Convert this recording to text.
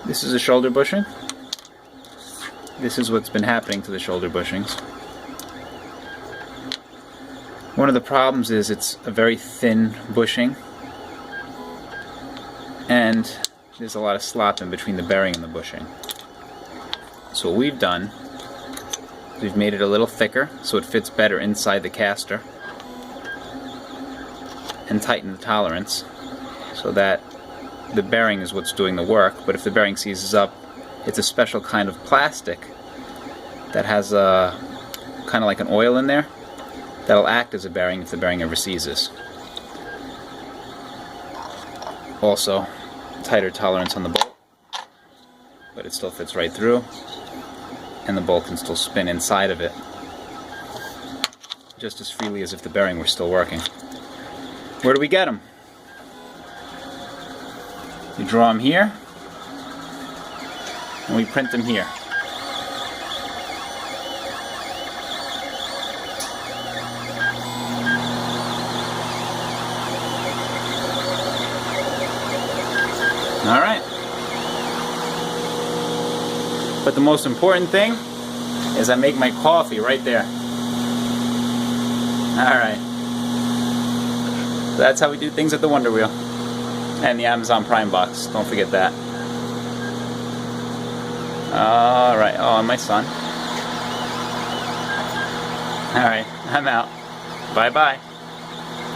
This is a shoulder bushing. This is what's been happening to the shoulder bushings. One of the problems is it's a very thin bushing, and there's a lot of slop in between the bearing and the bushing. So what we've done, we've made it a little thicker so it fits better inside the caster, and tightened the tolerance so that the bearing is what's doing the work, but if the bearing seizes up, it's a special kind of plastic that has a kind of like an oil in there that'll act as a bearing if the bearing ever seizes. Also, tighter tolerance on the bolt, but it still fits right through, and the bolt can still spin inside of it just as freely as if the bearing were still working. Where do we get them? We draw them here, and we print them here. Alright. But the most important thing is I make my coffee right there. Alright. So that's how we do things at the Wonder Wheel. And the Amazon Prime box, don't forget that. Alright, oh, and my son. Alright, I'm out. Bye-bye.